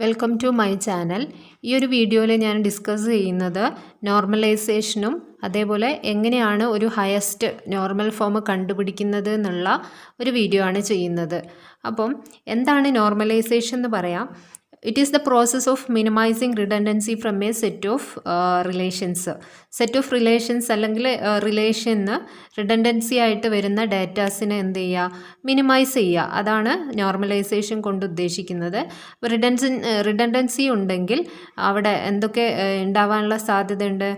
Welcome to my channel. ഈ ഒരു വീഡിയോയിൽ ഞാൻ ഡിസ്കസ് ചെയ്യുന്നത് നോർമലൈസേഷനും അതേപോലെ എങ്ങനെയാണ് ഒരു ഹയസ്റ്റ് നോർമൽ ഫോം കണ്ടുപിടിക്കുന്നത് എന്നുള്ള ഒരു വീഡിയോ ആണ് ചെയ്യുന്നത്. അപ്പം എന്താണ് നോർമലൈസേഷൻ എന്ന് പറയാം. It is the process of minimizing redundancy from a set of relations. Set of relations അല്ലെങ്കിൽ റിലേഷന് റിഡൻഡൻസി ആയിട്ട് വരുന്ന ഡാറ്റാസിനെ എന്ത് ചെയ്യുക, മിനിമൈസ് ചെയ്യുക. അതാണ് നോർമലൈസേഷൻ കൊണ്ട് ഉദ്ദേശിക്കുന്നത്. റിഡൻഡൻസി ഉണ്ടെങ്കിൽ അവിടെ എന്തൊക്കെ ഉണ്ടാവാനുള്ള സാധ്യതയുണ്ട്?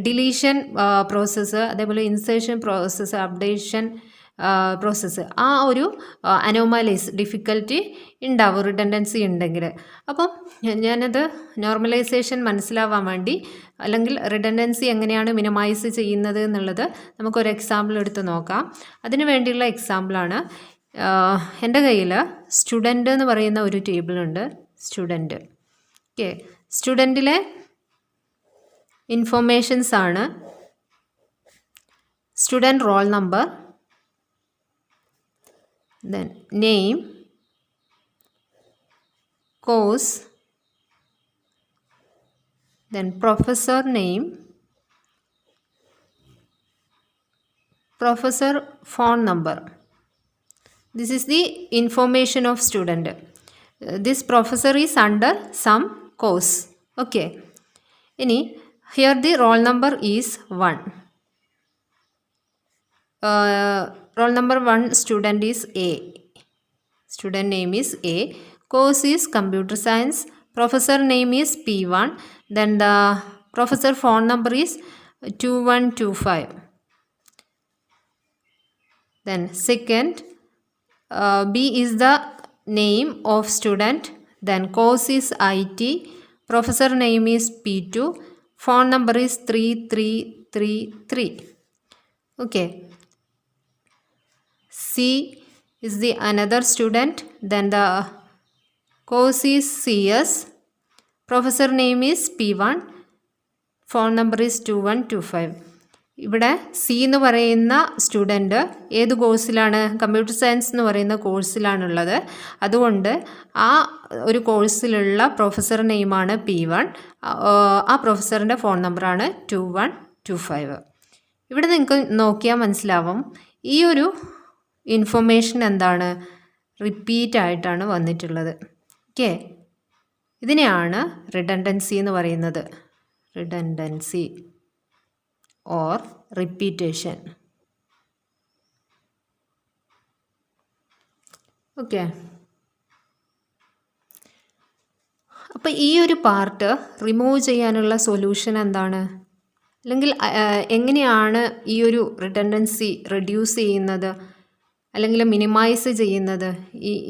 ഡിലീഷൻ പ്രോസസ്സ്, അതേപോലെ ഇൻസേർഷൻ പ്രോസസ്സ്, അപ്ഡേഷൻ പ്രോസസ്സ്, ആ ഒരു അനോമാലീസ് ഡിഫിക്കൽറ്റി ഉണ്ടാവും റിഡൻഡൻസി ഉണ്ടെങ്കിൽ. അപ്പം ഞാനത് നോർമലൈസേഷൻ മനസ്സിലാവാൻ വേണ്ടി അല്ലെങ്കിൽ റിഡൻഡൻസി എങ്ങനെയാണ് മിനിമൈസ് ചെയ്യുന്നത് എന്നുള്ളത് നമുക്കൊരു എക്സാമ്പിൾ എടുത്ത് നോക്കാം. അതിന് വേണ്ടിയുള്ള എക്സാമ്പിളാണ് എൻ്റെ കയ്യിൽ സ്റ്റുഡൻറ്റ് എന്ന് പറയുന്ന ഒരു ടേബിളുണ്ട്. Student, okay. സ്റ്റുഡൻറ്റിലെ ഇൻഫോർമേഷൻസ് ആണ് student roll number, then name, course, then professor name, professor phone number. This is the information of student. This professor is under some course. Okay. Here the roll number is 1. Roll number 1 student is A. Student name is A. Course is computer science. Professor name is P1. Then the professor phone number is 2125. Then second, B is the name of student. Then course is IT. Professor name is P2. Phone number is 3333. Okay. C is the another student. Then the course is CS. Professor name is P1. Phone number is 2125. ഇവിടെ C എന്ന് പറയുന്ന student ഏത് കോഴ്സിലാണ്? Computer science എന്ന് പറയുന്ന കോഴ്സിലാണുള്ളത്. അതുകൊണ്ട് ആ ഒരു കോഴ്സിലുള്ള professor നെയിമാണ് P1. ആ പ്രൊഫസറിൻ്റെ ഫോൺ നമ്പറാണ് 2125. ഇവിടെ നിങ്ങൾക്ക് നോക്കിയാൽ മനസ്സിലാവും ഈ ഒരു ഇൻഫർമേഷൻ എന്താണ്, റിപ്പീറ്റ് ആയിട്ടാണ് വന്നിട്ടുള്ളത്. ഓക്കെ. ഇതിനെയാണ് റിഡൻഡൻസി എന്ന് പറയുന്നത്. Redundancy or repetition. ഓക്കെ. അപ്പോൾ ഈ ഒരു പാർട്ട് റിമൂവ് ചെയ്യാനുള്ള സൊല്യൂഷൻ എന്താണ്, അല്ലെങ്കിൽ എങ്ങനെയാണ് ഈ ഒരു റിഡൻഡൻസി റെഡ്യൂസ് ചെയ്യുന്നത് അല്ലെങ്കിൽ മിനിമൈസ് ചെയ്യുന്നത്?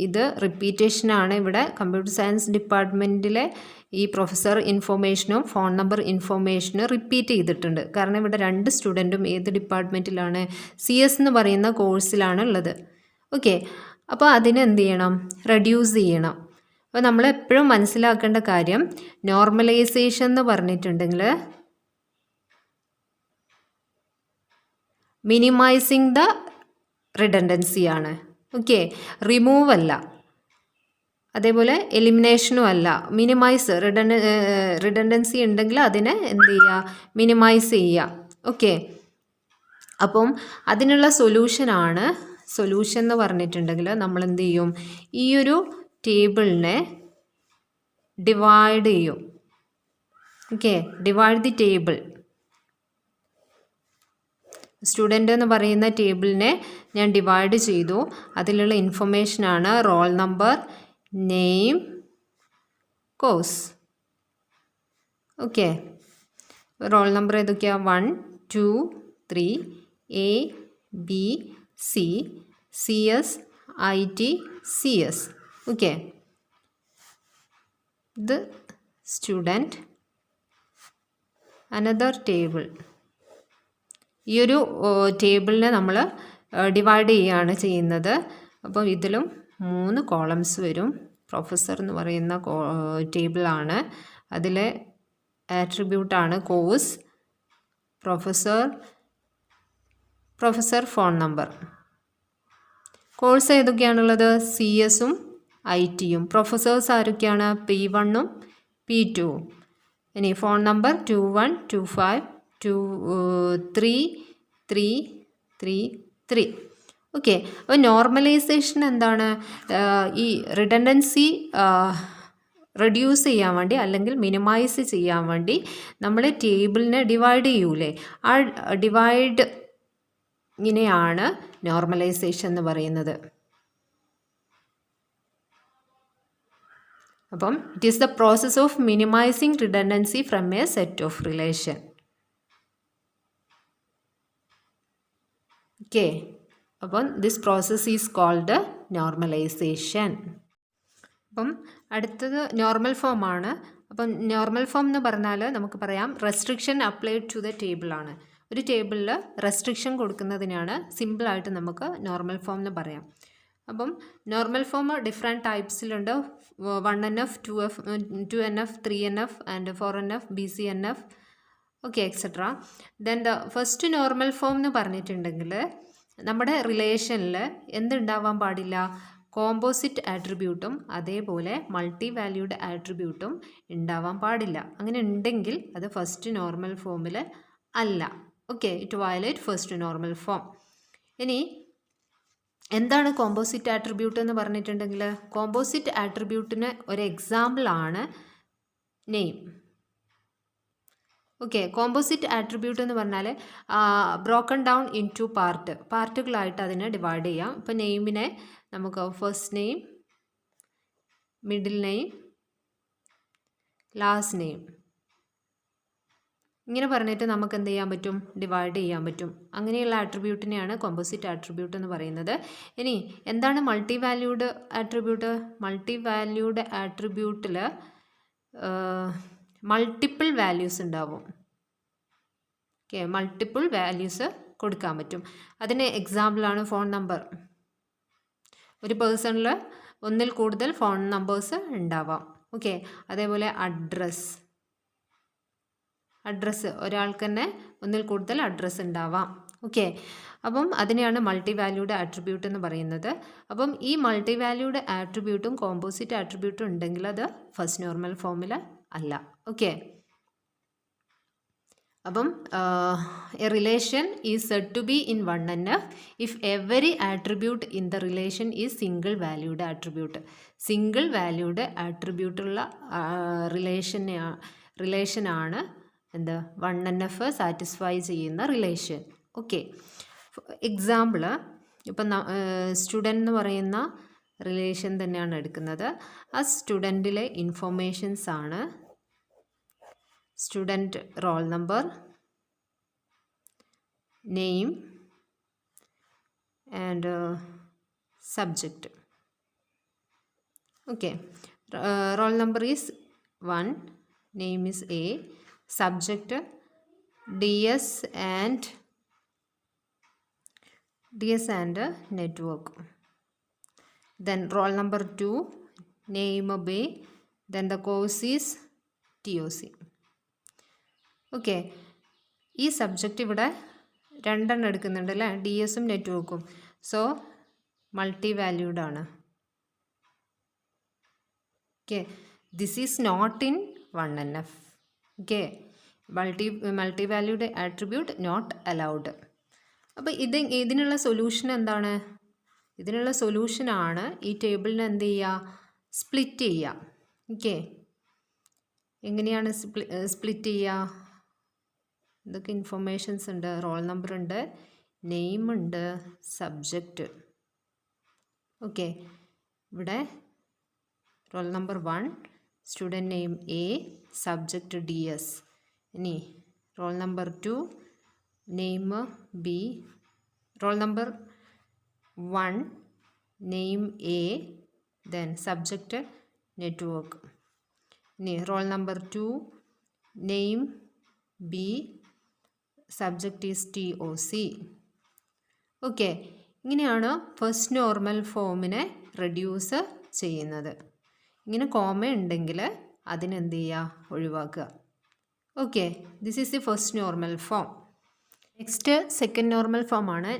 ഇത് റിപ്പീറ്റേഷനാണ്. ഇവിടെ കമ്പ്യൂട്ടർ സയൻസ് ഡിപ്പാർട്ട്മെൻറ്റിലെ ഈ പ്രൊഫസർ ഇൻഫോർമേഷനും ഫോൺ നമ്പർ ഇൻഫോർമേഷനും റിപ്പീറ്റ് ചെയ്തിട്ടുണ്ട്. കാരണം ഇവിടെ 2 സ്റ്റുഡൻറ്റും ഏത് ഡിപ്പാർട്ട്മെൻറ്റിലാണ്? CS എന്ന് പറയുന്ന കോഴ്സിലാണ് ഉള്ളത്. ഓക്കെ. അപ്പോൾ അതിന് എന്ത് ചെയ്യണം? റെഡ്യൂസ് ചെയ്യണം. അപ്പോൾ നമ്മൾ എപ്പോഴും മനസ്സിലാക്കേണ്ട കാര്യം, നോർമലൈസേഷൻ എന്ന് പറഞ്ഞിട്ടുണ്ടെങ്കിൽ മിനിമൈസിങ് ദ റിഡൻഡൻസി ആണ്. ഓക്കെ. റിമൂവ് അല്ല, അതേപോലെ എലിമിനേഷനും അല്ല. മിനിമൈസ്, റിഡൻഡൻസി ഉണ്ടെങ്കിൽ അതിനെ എന്ത് ചെയ്യുക? മിനിമൈസ് ചെയ്യുക. ഓക്കെ. അപ്പം അതിനുള്ള സൊല്യൂഷനാണ്. സൊല്യൂഷൻ എന്ന് പറഞ്ഞിട്ടുണ്ടെങ്കിൽ നമ്മൾ എന്ത് ചെയ്യും? ഈ ഒരു ടേബിളിനെ ഡിവൈഡ് ചെയ്യും. Okay. Divide the table. Student എന്ന് പറയുന്ന ടേബിളിനെ ഞാൻ ഡിവൈഡ് ചെയ്തു. അതിലുള്ള ഇൻഫർമേഷനാണ് roll number, name, course. Okay. Roll number ഏതൊക്കെയാണ്? 1, 2, 3, A, B, C, CS, IT, CS. Okay. ഇത് സ്റ്റുഡൻറ്റ്, അനദർ ടേബിൾ. ഈ ഒരു ടേബിളിനെ നമ്മൾ ഡിവൈഡ് ചെയ്യുകയാണ് ചെയ്യുന്നത്. അപ്പം ഇതിലും 3 കോളംസ് വരും. പ്രൊഫസർ എന്ന് പറയുന്ന ടേബിളാണ്. അതിലെ ആട്രിബ്യൂട്ടാണ് course, professor phone number. Course ഏതൊക്കെയാണുള്ളത്? CS-ഉം IT-യും. പ്രൊഫസേഴ്സ് ആരൊക്കെയാണ്? P1-ഉം P2-ഉം. ഇനി ഫോൺ നമ്പർ 2125233333. ഓക്കെ, അപ്പോൾ നോർമലൈസേഷൻ എന്താണ്? ഈ റിഡൻഡൻസി റെഡ്യൂസ് ചെയ്യാൻ വേണ്ടി അല്ലെങ്കിൽ മിനിമൈസ് ചെയ്യാൻ വേണ്ടി നമ്മൾ ടേബിളിനെ ഡിവൈഡ് ചെയ്യൂലേ, ആ ഡിവൈഡ് ഇങ്ങനെയാണ് നോർമലൈസേഷൻ എന്ന് പറയുന്നത്. അപ്പം it is the process of minimizing redundancy from a set of relation. Okay, അപ്പം this process is called normalization. അപ്പം അടുത്തത് നോർമൽ ഫോം ആണ്. അപ്പം നോർമൽ ഫോം എന്ന് പറഞ്ഞാൽ നമുക്ക് പറയാം റെസ്ട്രിക്ഷൻ അപ്ലൈഡ് ടു ദ ടേബിളാണ്. ഒരു ടേബിളിൽ റെസ്ട്രിക്ഷൻ കൊടുക്കുന്നതിനാണ് സിമ്പിളായിട്ട് നമുക്ക് നോർമൽ ഫോം എന്ന് പറയാം. അപ്പം നോർമൽ ഫോം ഡിഫറെൻറ്റ് ടൈപ്സിലുണ്ട്. 1NF, 2NF, 3NF and 4NF, BCNF, okay etcetera. Then the first normal form എന്ന് പറഞ്ഞിട്ടുണ്ടെങ്കിൽ നമ്മുടെ റിലേഷനിൽ എന്തുണ്ടാവാൻ പാടില്ല? കോമ്പോസിറ്റ് ആട്രിബ്യൂട്ടും അതേപോലെ മൾട്ടി വാല്യൂഡ് ആട്രിബ്യൂട്ടും ഉണ്ടാവാൻ പാടില്ല. അങ്ങനെ ഉണ്ടെങ്കിൽ അത് ഫസ്റ്റ് നോർമൽ ഫോമിൽ അല്ല. Okay, it violate first normal form. ഇനി എന്താണ് കോമ്പോസിറ്റ് ആട്രിബ്യൂട്ട് എന്ന് പറഞ്ഞിട്ടുണ്ടെങ്കിൽ കോമ്പോസിറ്റ് ആട്രിബ്യൂട്ടിന് ഒരു എക്സാമ്പിളാണ് നെയിം. ഓക്കെ, കോമ്പോസിറ്റ് ആട്രിബ്യൂട്ട് എന്ന് പറഞ്ഞാൽ ബ്രോക്കൺ ഡൗൺ ഇൻ ടു പാർട്ടുകളായിട്ട് അതിനെ ഡിവൈഡ് ചെയ്യാം. ഇപ്പോൾ നെയിമിനെ നമുക്ക് first name, middle name, last name ഇങ്ങനെ പറഞ്ഞിട്ട് നമുക്ക് എന്ത് ചെയ്യാൻ പറ്റും? ഡിവൈഡ് ചെയ്യാൻ പറ്റും. അങ്ങനെയുള്ള ആട്രിബ്യൂട്ടിനെയാണ് കോമ്പോസിറ്റ് ആട്രിബ്യൂട്ട് എന്ന് പറയുന്നത്. ഇനി എന്താണ് multi valued attribute? Multi valued ആട്രിബ്യൂട്ടിൽ മൾട്ടിപ്പിൾ വാല്യൂസ് ഉണ്ടാവും. ഓക്കെ, മൾട്ടിപ്പിൾ വാല്യൂസ് കൊടുക്കാൻ പറ്റും. അതിന് എക്സാമ്പിളാണ് ഫോൺ നമ്പർ. ഒരു പേഴ്സണിൽ ഒന്നിൽ കൂടുതൽ ഫോൺ നമ്പേഴ്സ് ഉണ്ടാവാം. ഓക്കെ, അതേപോലെ അഡ്രസ്സ് ഒരാൾക്ക് തന്നെ ഒന്നിൽ കൂടുതൽ അഡ്രസ്സ് ഉണ്ടാവാം. ഓക്കെ, അപ്പം അതിനെയാണ് മൾട്ടി വാല്യൂഡ് ആട്രിബ്യൂട്ട് എന്ന് പറയുന്നത്. അപ്പം ഈ മൾട്ടി വാല്യൂഡ് ആട്രിബ്യൂട്ടും കോമ്പോസിറ്റ് ആട്രിബ്യൂട്ടും ഉണ്ടെങ്കിൽ അത് ഫസ്റ്റ് നോർമൽ ഫോമിൽ അല്ല. ഓക്കെ, അപ്പം a relation is said to be in 1NF if every attribute in the relation is single valued attribute. Single valued ആട്രിബ്യൂട്ടുള്ള റിലേഷനാണ് എന്ത് 1NF സാറ്റിസ്ഫൈ ചെയ്യുന്ന റിലേഷൻ. ഓക്കെ, എക്സാമ്പിൾ ഇപ്പം സ്റ്റുഡൻറ്റ് എന്ന് പറയുന്ന റിലേഷൻ തന്നെയാണ് എടുക്കുന്നത്. ആ സ്റ്റുഡൻറ്റിലെ ഇൻഫോർമേഷൻസ് ആണ് student roll number, name and subject. Okay, roll number is 1, name is A, subject DS and network. Then roll number 2, name B, then the course is TOC. Okay, ഈ subject ഇവിടെ രണ്ടെണ്ണം എടുക്കുന്നുണ്ട് അല്ലേ, DS-ഉം നെറ്റ്വർക്കും. സോ മൾട്ടി വാല്യൂഡ് ആണ്. Okay, this is not in 1NF. Okay, multi valued attribute not allowed. അപ്പോൾ ഇതിനുള്ള സൊല്യൂഷൻ എന്താണ്? ഇതിനുള്ള സൊല്യൂഷനാണ് ഈ ടേബിളിനെ എന്ത് ചെയ്യുക? സ്പ്ലിറ്റ് ചെയ്യുക. ഓക്കെ, എങ്ങനെയാണ് സ്പ്ലിറ്റ് ചെയ്യുക? ഇതൊക്കെ ഇൻഫർമേഷൻസ് ഉണ്ട്. റോൾ നമ്പർ ഉണ്ട്, നെയിം ഉണ്ട്, സബ്ജക്റ്റ്. ഓക്കെ, ഇവിടെ roll number 1, student name A, subject DS. ഇനി roll number 2, name B, roll number 1, name A, then subject network. ഇനി roll number 2, name B, subject is TOC. Okay, ഇങ്ങനെയാണ് first normal ഫോമിനെ reduce ചെയ്യുന്നത്. ഇങ്ങനെ comma ഉണ്ടെങ്കിൽ അതിനെന്ത് ചെയ്യുക? ഒഴിവാക്കുക. Okay, this is the first normal form. Next second normal form ആണ്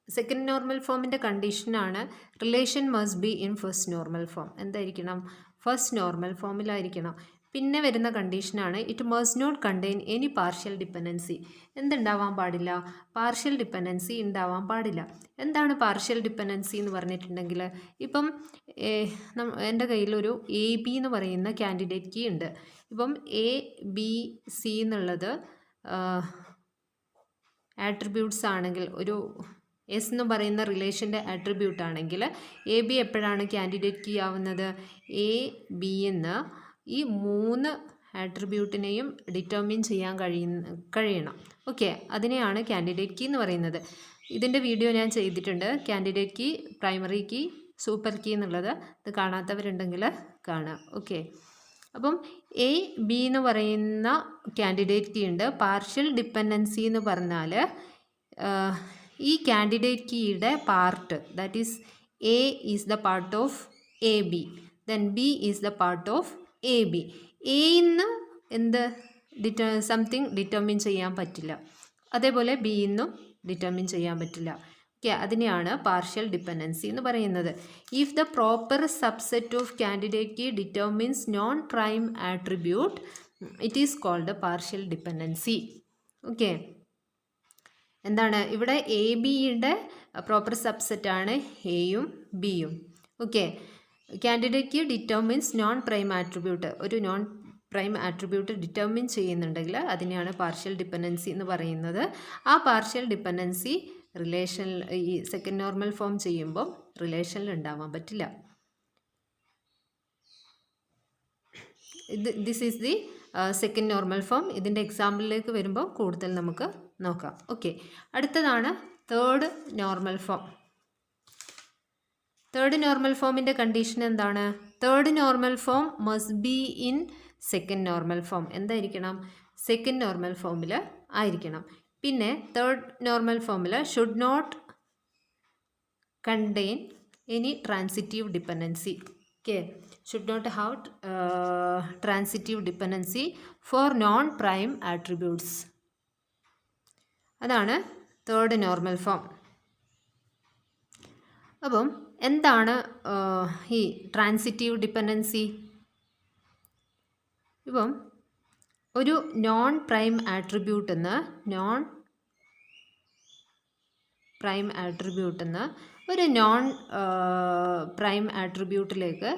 സെക്കൻഡ് നോർമൽ ഫോമിൻ്റെ കണ്ടീഷനാണ് relation must be in first normal form. എന്തായിരിക്കണം? ഫസ്റ്റ് നോർമൽ ഫോമിലായിരിക്കണം. പിന്നെ വരുന്ന കണ്ടീഷനാണ് it must not contain any partial dependency. എന്തുണ്ടാവാൻ പാടില്ല? പാർഷ്യൽ ഡിപ്പെൻഡൻസി ഉണ്ടാവാൻ പാടില്ല. എന്താണ് പാർഷ്യൽ ഡിപ്പെൻഡൻസി എന്ന് പറഞ്ഞിട്ടുണ്ടെങ്കിൽ, ഇപ്പം എൻ്റെ കയ്യിലൊരു എ ബി എന്ന് പറയുന്ന കാൻഡിഡേറ്റ് കീ ഉണ്ട്. ഇപ്പം എ ബി സി എന്നുള്ളത് ആട്രിബ്യൂട്ട്സ് ആണെങ്കിൽ, ഒരു എസ് എന്ന് പറയുന്ന റിലേഷൻ്റെ ആട്രിബ്യൂട്ട് ആണെങ്കിൽ എ ബി എപ്പോഴാണ് കാൻഡിഡേറ്റ് കീ ആവുന്നത്? എ ബി എന്ന് ഈ 3 ആട്രിബ്യൂട്ടിനെയും ഡിറ്റർമിൻ ചെയ്യാൻ കഴിയണം. ഓക്കെ, അതിനെയാണ് കാൻഡിഡേറ്റ് കീ എന്ന് പറയുന്നത്. ഇതിൻ്റെ വീഡിയോ ഞാൻ ചെയ്തിട്ടുണ്ട്. Candidate key, primary key, super key എന്നുള്ളത്. ഇത് കാണാത്തവരുണ്ടെങ്കിൽ കാണുക. ഓക്കെ, അപ്പം എ ബി എന്ന് പറയുന്ന കാൻഡിഡേറ്റ് കീ ഉണ്ട്. പാർഷ്യൽ ഡിപ്പെൻഡൻസി എന്ന് പറഞ്ഞാൽ ഈ കാൻഡിഡേറ്റ് കീയുടെ part, that is A is the part of A B, then B is the part of A B. എയിന്ന് എന്ത് സംതിങ് ഡിറ്റർമിൻ ചെയ്യാൻ പറ്റില്ല, അതേപോലെ ബിന്നും ഡിറ്റർമിൻ ചെയ്യാൻ പറ്റില്ല. ഓക്കെ, അതിനെയാണ് പാർഷ്യൽ ഡിപ്പെൻഡൻസി എന്ന് പറയുന്നത്. If the proper subset of candidate key determines non prime attribute, it is called partial dependency. Okay, എന്താണ് ഇവിടെ? എ ബിയുടെ പ്രോപ്പർ സബ്സെറ്റാണ് എയും ബിയും. Okay, candidate key determines non prime attribute, ഒരു നോൺ പ്രൈം ആട്രിബ്യൂട്ട് ഡിറ്റർമിൻ ചെയ്യുന്നുണ്ടെങ്കിൽ അതിനെയാണ് പാർഷ്യൽ ഡിപ്പെൻഡൻസി എന്ന് പറയുന്നത്. ആ പാർഷ്യൽ ഡിപ്പെൻഡൻസി റിലേഷനിൽ, ഈ സെക്കൻഡ് നോർമൽ ഫോം ചെയ്യുമ്പോൾ റിലേഷനിൽ ഉണ്ടാവാൻ പറ്റില്ല. This is the second normal form. ഇതിൻ്റെ എക്സാമ്പിളിലേക്ക് വരുമ്പോൾ കൂടുതൽ നമുക്ക് നോക്കാം. ഓക്കെ, അടുത്തതാണ് third normal form. Third normal ഫോമിൻ്റെ കണ്ടീഷൻ എന്താണ്? Third normal form must be in second normal form. എന്തായിരിക്കണം? സെക്കൻഡ് നോർമൽ ഫോമിൽ ആയിരിക്കണം. പിന്നെ തേർഡ് നോർമൽ ഫോമിൽ should not contain any transitive dependency. Okay, should not have transitive dependency for non prime attributes. അതാണ് third normal form. അപ്പം എന്താണ് ഈ transitive dependency? ഇപ്പം ഒരു നോൺ പ്രൈം ആട്രിബ്യൂട്ടിൽ നിന്ന് ഒരു നോൺ പ്രൈം ആട്രിബ്യൂട്ടിലേക്ക്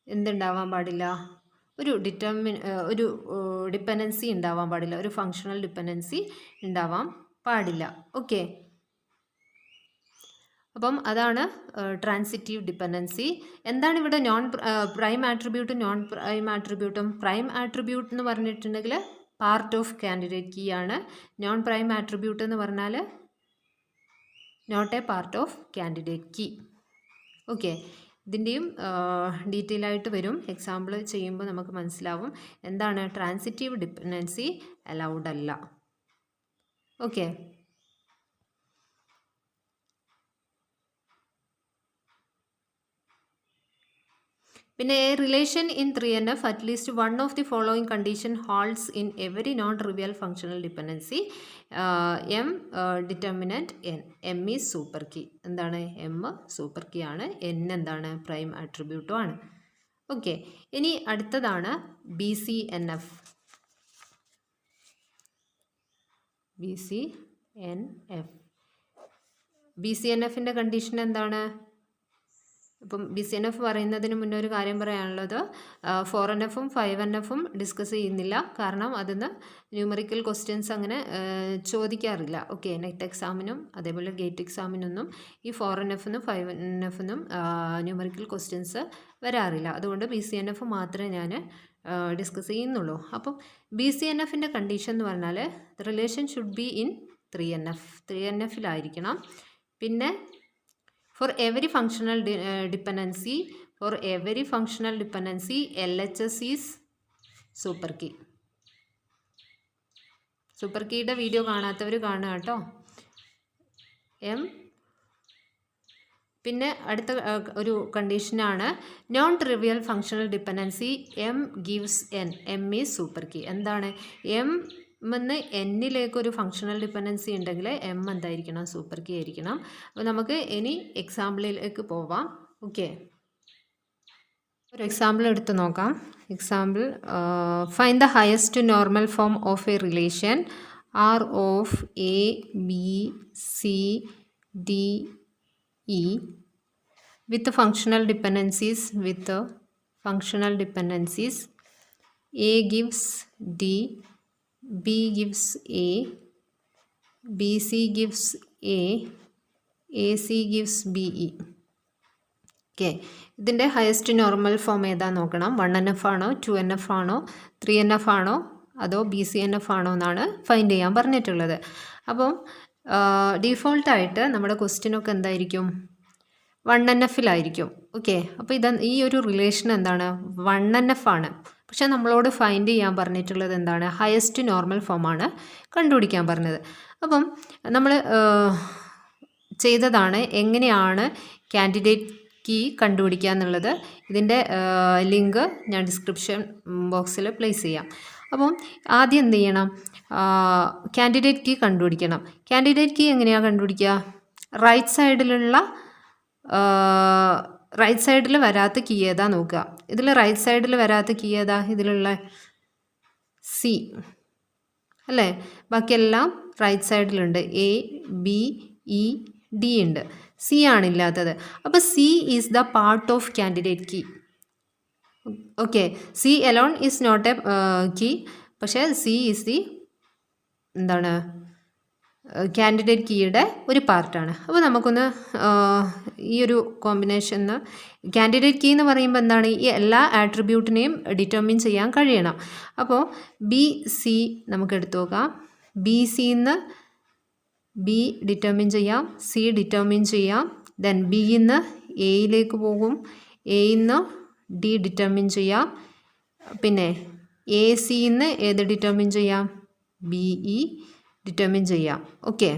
എന്തുണ്ടാവാൻ പാടില്ല? ഒരു ഡിപ്പെൻഡൻസി ഉണ്ടാവാൻ പാടില്ല, ഒരു ഫങ്ഷണൽ ഡിപ്പെൻഡൻസി ഉണ്ടാവാൻ പാടില്ല. ഓക്കെ, അപ്പം അതാണ് ട്രാൻസിറ്റീവ് ഡിപ്പെൻഡൻസി. എന്താണ് ഇവിടെ നോൺ പ്രൈം ആട്രിബ്യൂട്ടും നോൺ പ്രൈം ആട്രിബ്യൂട്ടും? പ്രൈം ആട്രിബ്യൂട്ട് എന്ന് പറഞ്ഞിട്ടുണ്ടെങ്കിൽ പാർട്ട് ഓഫ് കാൻഡിഡേറ്റ് കീ ആണ്. നോൺ പ്രൈം ആട്രിബ്യൂട്ട് എന്ന് പറഞ്ഞാൽ not a part of candidate key. Okay, ഇതിൻ്റെയും ഡീറ്റെയിൽ ആയിട്ട് വരും. എക്സാമ്പിൾ ചെയ്യുമ്പോൾ നമുക്ക് മനസ്സിലാവും എന്താണ് ട്രാൻസിറ്റീവ് ഡിപ്പെൻഡൻസി അലൗഡ് അല്ല. ഓക്കെ, പിന്നെ a relation in 3NF at least one of the following condition holds in every non-trivial functional dependency. M determinant n. M is super key. എന്താണ്? M super key ആണ്. N എന്താണ്? Prime ആട്രിബ്യൂട്ടും ആണ്. Okay, ഇനി അടുത്തതാണ് BCNF. BCNFൻ്റെ condition എന്താണ്? ഇപ്പം BCNF പറയുന്നതിന് മുന്നേ ഒരു കാര്യം പറയാനുള്ളത്, 4NFും 5NFും ഡിസ്കസ് ചെയ്യുന്നില്ല. കാരണം അതിന്ന് ന്യൂമറിക്കൽ ക്വസ്റ്റ്യൻസ് അങ്ങനെ ചോദിക്കാറില്ല. ഓക്കെ, നെറ്റ് എക്സാമിനും അതേപോലെ ഗേറ്റ് എക്സാമിനൊന്നും ഈ 4NFനും 5NFനും ന്യൂമറിക്കൽ ക്വസ്റ്റ്യൻസ് വരാറില്ല. അതുകൊണ്ട് BCNF മാത്രമേ ഞാൻ ഡിസ്കസ് ചെയ്യുന്നുള്ളൂ. അപ്പം BCNFൻ്റെ കണ്ടീഷൻ എന്ന് പറഞ്ഞാൽ റിലേഷൻ ഷുഡ് ബി ഇൻ 3NFിലായിരിക്കണം. പിന്നെ For every functional dependency, LHS is super key. Super കീയുടെ വീഡിയോ കാണാത്തവർ കാണുക കേട്ടോ. പിന്നെ അടുത്ത ഒരു കണ്ടീഷനാണ് non trivial functional dependency. M gives N. M is super key. എന്താണ്? M എന്ന് എന്നിലേക്കൊരു ഫങ്ഷണൽ ഡിപ്പെൻഡൻസി ഉണ്ടെങ്കിൽ എം എന്തായിരിക്കണം, സൂപ്പർ കീ ആയിരിക്കണം. അപ്പോൾ നമുക്ക് ഇനി എക്സാമ്പിളിലേക്ക് പോവാം. ഓക്കെ, ഒരു എക്സാമ്പിൾ എടുത്ത് നോക്കാം. Example, find the highest normal form of a relation R of A B C D E with functional dependencies. A gives D, B gives A, BC gives A, AC gives BE. Okay, ഇതിൻ്റെ highest normal form ഏതാ നോക്കണം. 1NF ആണോ, 2NF ആണോ, 3NF ആണോ, അതോ BCNF ആണോ എന്നാണ് find ചെയ്യാൻ പറഞ്ഞിട്ടുള്ളത്. അപ്പം ഡീഫോൾട്ടായിട്ട് നമ്മുടെ ക്വസ്റ്റ്യനൊക്കെ എന്തായിരിക്കും, 1NFിലായിരിക്കും. ഓക്കെ, അപ്പോൾ ഈ ഒരു റിലേഷൻ എന്താണ്, 1NF ആണ്. പക്ഷെ നമ്മളോട് ഫൈൻഡ് ചെയ്യാൻ പറഞ്ഞിട്ടുള്ളത് എന്താണ്, ഹയസ്റ്റ് നോർമൽ ഫോമാണ് കണ്ടുപിടിക്കാൻ പറഞ്ഞത്. അപ്പം നമ്മൾ ചെയ്തതാണ് എങ്ങനെയാണ് കാൻഡിഡേറ്റ് കീ കണ്ടുപിടിക്കുക എന്നുള്ളത്. ഇതിൻ്റെ ലിങ്ക് ഞാൻ ഡിസ്ക്രിപ്ഷൻ ബോക്സിൽ പ്ലേസ് ചെയ്യാം. അപ്പം ആദ്യം എന്ത് ചെയ്യണം, കാൻഡിഡേറ്റ് കീ കണ്ടുപിടിക്കണം. കാൻഡിഡേറ്റ് കീ എങ്ങനെയാണ് കണ്ടുപിടിക്കുക, റൈറ്റ് സൈഡിൽ വരാത്ത കീ ഏതാ നോക്കുക. ഇതിൽ റൈറ്റ് സൈഡിൽ വരാത്ത കീ ഏതാ, ഇതിലുള്ള സി അല്ലേ, ബാക്കിയെല്ലാം റൈറ്റ് സൈഡിലുണ്ട്. എ ബി ഇ ഡി ഉണ്ട്, സി ആണില്ലാത്തത്. അപ്പോൾ C is the part of candidate key. Okay, C alone is not a key, പക്ഷേ സി ഈസ് ദി എന്താണ്, കാൻഡിഡേറ്റ് കീയുടെ ഒരു പാർട്ടാണ്. അപ്പോൾ നമുക്കൊന്ന് ഈ ഒരു കോമ്പിനേഷന്, കാൻഡിഡേറ്റ് കീ എന്ന് പറയുമ്പോൾ എന്താണ്, ഈ എല്ലാ ആട്രിബ്യൂട്ടിനെയും ഡിറ്റർമിൻ ചെയ്യാൻ കഴിയണം. അപ്പോൾ ബി സി നമുക്ക് എടുത്തു നോക്കാം. ബി സിന്ന് ബി ഡിറ്റർമിൻ ചെയ്യാം, സി ഡിറ്റർമിൻ ചെയ്യാം. ദെൻ ബിന്ന് എയിലേക്ക് പോകും, എയിന്ന് ഡി ഡിറ്റർമിൻ ചെയ്യാം. പിന്നെ എ സിന്ന് ഏത് ഡിറ്റർമിൻ ചെയ്യാം, ബി ഇ ഡിറ്റർമിൻ ചെയ്യാം. ഓക്കെ,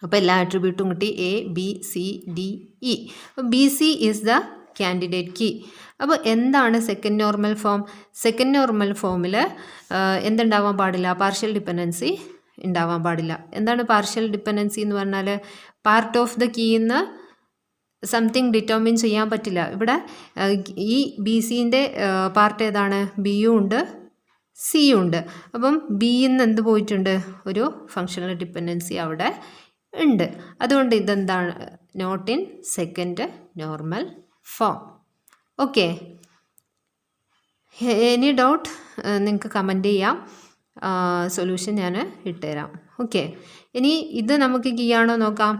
അപ്പോൾ എല്ലാ ആട്രിബ്യൂട്ടും കിട്ടി, A B C D E. അപ്പോൾ B C is the candidate key. അപ്പോൾ എന്താണ് second normal form? Second normal ഫോമിൽ എന്തുണ്ടാവാൻ പാടില്ല, പാർഷ്യൽ ഡിപ്പെൻഡൻസി ഉണ്ടാവാൻ പാടില്ല. എന്താണ് പാർഷ്യൽ ഡിപ്പെൻഡൻസി എന്ന് പറഞ്ഞാൽ, പാർട്ട് ഓഫ് ദ കീന്ന് സംതിങ് ഡിറ്റർമിൻ ചെയ്യാൻ പറ്റില്ല. ഇവിടെ ഈ ബി സിൻ്റെ പാർട്ട് ഏതാണ്, ബിയും ഉണ്ട് സിയും ഉണ്ട്. അപ്പം ബിന്ന് എന്ത് പോയിട്ടുണ്ട്, ഒരു ഫങ്ഷണൽ ഡിപ്പെൻഡൻസി അവിടെ ഉണ്ട്. അതുകൊണ്ട് ഇതെന്താണ്, not in second normal form. Okay, any doubt നിങ്ങൾക്ക് കമൻറ്റ് ചെയ്യാം, സൊല്യൂഷൻ ഞാൻ ഇട്ടുതരാം. ഓക്കെ, ഇനി ഇത് നമുക്ക് കീ ആണോ നോക്കാം.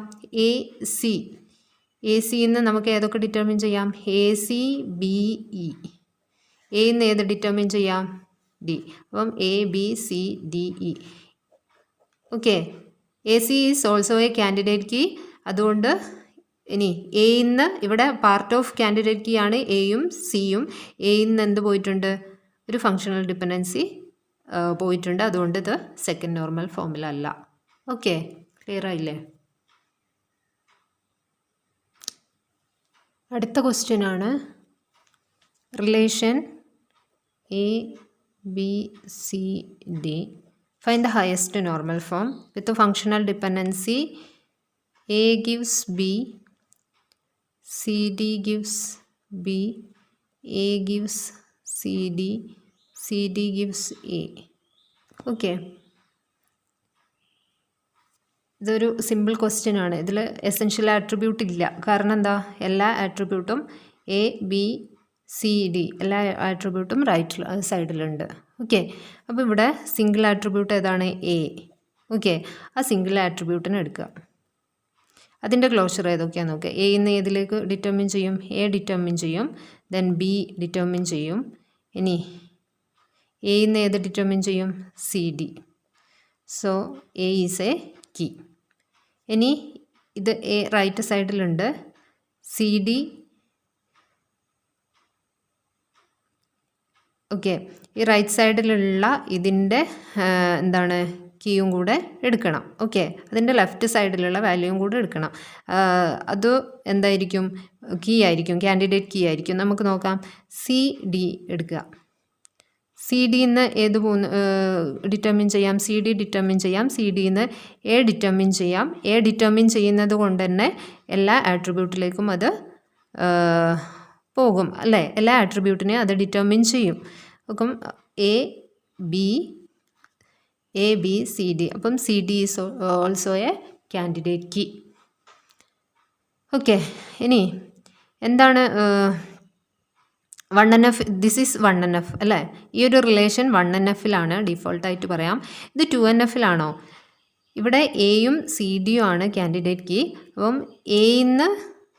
എ സിന്ന് നമുക്ക് ഏതൊക്കെ ഡിറ്റർമിൻ ചെയ്യാം, എ സി ബി ഇ. എന്ന് ഏത് ഡിറ്റർമിൻ ചെയ്യാം, ഡി. അപ്പം A B C D E. Okay, A C is also a candidate key. അതുകൊണ്ട് ഇനി എയിന്ന് ഇവിടെ പാർട്ട് ഓഫ് കാൻഡിഡേറ്റ് കീ ആണ് എയും സിയും. എയിന്ന് എന്ത് പോയിട്ടുണ്ട്, ഒരു ഫങ്ഷണൽ ഡിപ്പെൻഡൻസി പോയിട്ടുണ്ട്. അതുകൊണ്ട് ഇത് സെക്കൻഡ് നോർമൽ ഫോമിലല്ല. ഓക്കെ, ക്ലിയർ ആയില്ലേ? അടുത്ത ക്വസ്റ്റ്യൻ ആണ് relation A B C D. Find the highest normal form with functional dependency A gives B, C D gives B, A gives C D gives A. Okay, ഇതൊരു simple question ആണ്. ഇതിൽ essential attribute ഇല്ല. കാരണം എന്താ, എല്ലാ ആട്രിബ്യൂട്ടും A B C D എല്ലാ ആട്രിബ്യൂട്ടും right സൈഡിലുണ്ട്. Okay, അപ്പോൾ ഇവിടെ സിംഗിൾ ആട്രിബ്യൂട്ട് ഏതാണ്, എ. ഓക്കെ, ആ സിംഗിൾ ആട്രിബ്യൂട്ടിന് എടുക്കുക. അതിൻ്റെ ക്ലോഷർ ഏതൊക്കെയാണെന്ന് നോക്കുക. എന്ന് ഏതിലേക്ക് ഡിറ്റർമിൻ ചെയ്യും, എ ഡിറ്റർമിൻ ചെയ്യും. ദെൻ ബി ഡിറ്റർമിൻ ചെയ്യും. ഇനി എന്ന് ഏത് ഡിറ്റർമിൻ ചെയ്യും, C D. So A is a key. ഇനി ഇത് എ റൈറ്റ് സൈഡിലുണ്ട്, സി ഡി. ഓക്കെ, ഈ റൈറ്റ് സൈഡിലുള്ള ഇതിൻ്റെ എന്താണ് കീയും കൂടെ എടുക്കണം. ഓക്കെ, അതിൻ്റെ ലെഫ്റ്റ് സൈഡിലുള്ള വാല്യൂയും കൂടെ എടുക്കണം. അത് എന്തായിരിക്കും, കീ ആയിരിക്കും, കാൻഡിഡേറ്റ് കീ ആയിരിക്കും. നമുക്ക് നോക്കാം. സി ഡി എടുക്കുക. സി ഡിന്ന് ഏത് ഡിറ്റർമിൻ ചെയ്യാം? സി ഡി ഡിറ്റർമിൻ ചെയ്യാം. സി ഡിന്ന് എ ഡിറ്റർമിൻ ചെയ്യാം. എ ഡിറ്റർമിൻ ചെയ്യുന്നത് കൊണ്ട് തന്നെ എല്ലാ ആട്രിബ്യൂട്ടിലേക്കും അത് പോകും അല്ലേ? എല്ലാ ആട്രിബ്യൂട്ടിനെയും അത് ഡിറ്റർമിൻ ചെയ്യും. അപ്പം എ ബി സി ഡി. അപ്പം C D is also a candidate key. Okay, ഇനി എന്താണ് 1NF? ദിസ് ഈസ് 1NF അല്ലേ? ഈ ഒരു റിലേഷൻ 1NFലാണ് ഡിഫോൾട്ടായിട്ട് പറയാം. ഇത് 2NFലാണോ? ഇവിടെ എയും സി ഡിയും ആണ് കാൻഡിഡേറ്റ് കീ. അപ്പം എയിന്ന്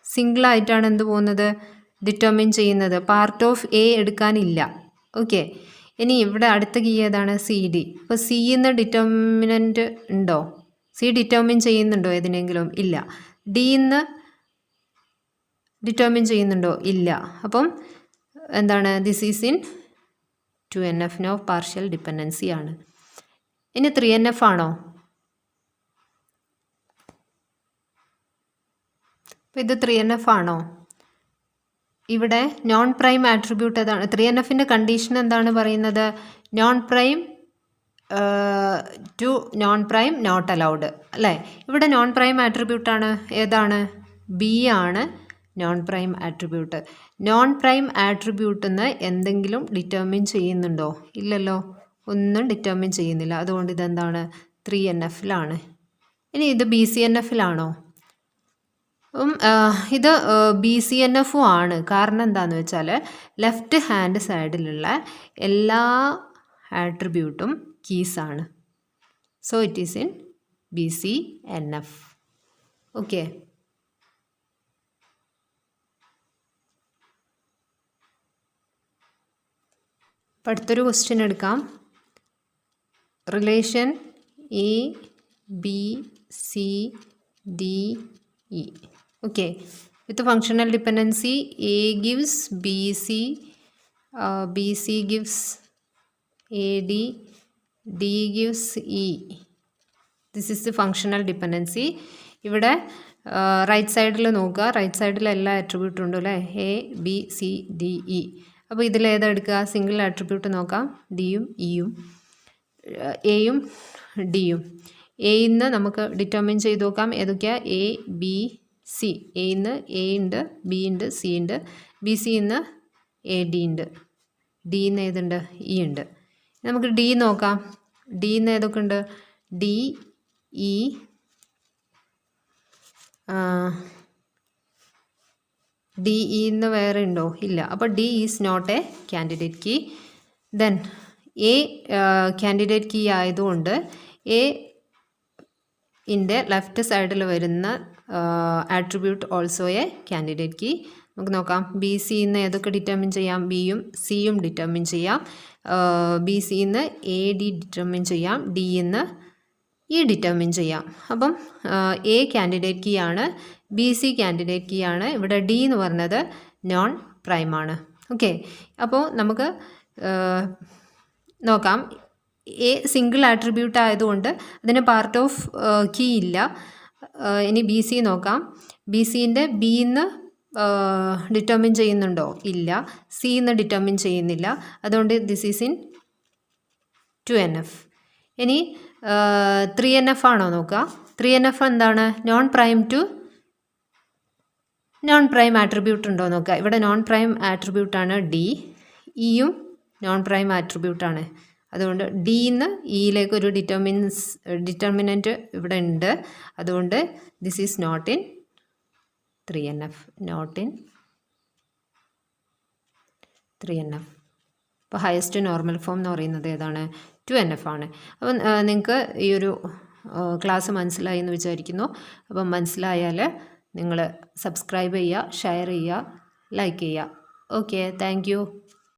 സിംഗിളായിട്ടാണ് എന്ത് പോകുന്നത്? ഡിറ്റർമിൻ ചെയ്യുന്നത്. പാർട്ട് ഓഫ് എ എടുക്കാനില്ല. ഓക്കെ, ഇനി ഇവിടെ അടുത്ത കീ ഏതാണ്? C D. അപ്പോൾ സിന്ന് ഡിറ്റർമിനൻ്റ് ഉണ്ടോ? സി ഡിറ്റർമിൻ ചെയ്യുന്നുണ്ടോ ഏതിനെങ്കിലും? ഇല്ല. ഡിന്ന് ഡിറ്റർമിൻ ചെയ്യുന്നുണ്ടോ? ഇല്ല. അപ്പം എന്താണ്? This is in 2NF, no partial dependency ആണ്. ഇനി 3NF ആണോ? അപ്പോൾ ഇത് 3NF ആണോ? ഇവിടെ നോൺ പ്രൈം ആട്രിബ്യൂട്ട് ഏതാണ്? 3NFൻ്റെ കണ്ടീഷൻ എന്താണ് പറയുന്നത്? Non prime to non prime not allowed അല്ലേ? ഇവിടെ നോൺ പ്രൈം ആട്രിബ്യൂട്ടാണ് ഏതാണ്? ബി ആണ് non prime attribute. Non prime ആട്രിബ്യൂട്ടിൽ നിന്ന് എന്തെങ്കിലും ഡിറ്റർമിൻ ചെയ്യുന്നുണ്ടോ? ഇല്ലല്ലോ, ഒന്നും ഡിറ്റർമിൻ ചെയ്യുന്നില്ല. അതുകൊണ്ട് ഇതെന്താണ്? 3NFലാണ്. ഇനി ഇത് BCNFലാണോ? ഇത് BCNFും ആണ്. കാരണം എന്താണെന്ന് വെച്ചാൽ ലെഫ്റ്റ് ഹാൻഡ് സൈഡിലുള്ള എല്ലാ ആട്രിബ്യൂട്ടും കീസാണ്. So it is in BCNF. Okay, അപ്പം അടുത്തൊരു ക്വസ്റ്റ്യൻ എടുക്കാം. Relation ABCDE. Okay, with the functional dependency, A gives BC, BC gives AD, D gives E. This is the functional dependency. ഇവിടെ റൈറ്റ് സൈഡിൽ നോക്കുക. റൈറ്റ് സൈഡിൽ എല്ലാ ആട്രിബ്യൂട്ടും ഉണ്ട് അല്ലേ? ABCDE. അപ്പോൾ ഇതിലേതെടുക്കുക? സിംഗിൾ ആട്രിബ്യൂട്ട് നോക്കാം. ഡിയും ഇയും, എയും ഡിയും. എയിന്ന് നമുക്ക് ഡിറ്റർമിൻ ചെയ്ത് നോക്കാം. ഏതൊക്കെയാണ്? ABC. എയിന്ന് എ ഉണ്ട്, ബി ഉണ്ട്, സി ഉണ്ട്. BCന്ന് AD ഉണ്ട്, ഡിന്ന് ഏതുണ്ട്? ഇ ഉണ്ട്. നമുക്ക് ഡി നോക്കാം. ഡിന്ന് ഏതൊക്കെ ഉണ്ട്? DE, DEന്ന് വേറെ ഉണ്ടോ? ഇല്ല. അപ്പോൾ D is not a candidate key. Then a candidate key ആയതുകൊണ്ട് എ ഇൻ്റെ ലെഫ്റ്റ് സൈഡിൽ വരുന്ന attribute also a candidate key. നമുക്ക് നോക്കാം. BCന്ന് ഏതൊക്കെ ഡിറ്റർമിൻ ചെയ്യാം? ബിയും സിയും ഡിറ്റർമിൻ ചെയ്യാം. BCന്ന് AD ഡിറ്റർമിൻ ചെയ്യാം. ഡിന്ന് ഇ ഡിറ്റർമിൻ ചെയ്യാം. അപ്പം എ കാൻഡിഡേറ്റ് കീ ആണ്, BC കാൻഡിഡേറ്റ് കീ ആണ്. ഇവിടെ ഡി എന്ന് പറഞ്ഞത് നോൺ പ്രൈം ആണ്. ഓക്കെ, അപ്പോൾ നമുക്ക് നോക്കാം. എ സിംഗിൾ ആട്രിബ്യൂട്ട് ആയതുകൊണ്ട് അതിന് പാർട്ട് ഓഫ് കീ ഇല്ല. ഇനി BC നോക്കാം. BCൻ്റെ ബിന്ന് ഡിറ്റർമിൻ ചെയ്യുന്നുണ്ടോ? ഇല്ല. സിന്ന് ഡിറ്റർമിൻ ചെയ്യുന്നില്ല. അതുകൊണ്ട് ദിസ് ഈസ് ഇൻ 2NF. ഇനി 3NF ആണോ നോക്കുക. 3NF എന്താണ്? Non prime to non prime attribute ഉണ്ടോ നോക്കുക. ഇവിടെ നോൺ പ്രൈം ആട്രിബ്യൂട്ടാണ് ഡി. ഇയും നോൺ പ്രൈം ആട്രിബ്യൂട്ടാണ്. അതുകൊണ്ട് ഡിന്ന് ഇയിലേക്ക് ഒരു ഡിറ്റർമിനൻറ്റ് ഇവിടെ ഉണ്ട്. അതുകൊണ്ട് this is not in 3NF. Not in 3NF. അപ്പോൾ ഹയസ്റ്റ് നോർമൽ ഫോം എന്ന് പറയുന്നത് ഏതാണ്? 2NF ആണ്. അപ്പം നിങ്ങൾക്ക് ഈ ഒരു ക്ലാസ് മനസ്സിലായി എന്ന് വിചാരിക്കുന്നു. അപ്പം മനസ്സിലായാൽ നിങ്ങൾ സബ്സ്ക്രൈബ് ചെയ്യുക, ഷെയർ ചെയ്യുക, ലൈക്ക് ചെയ്യുക. Okay, thank you.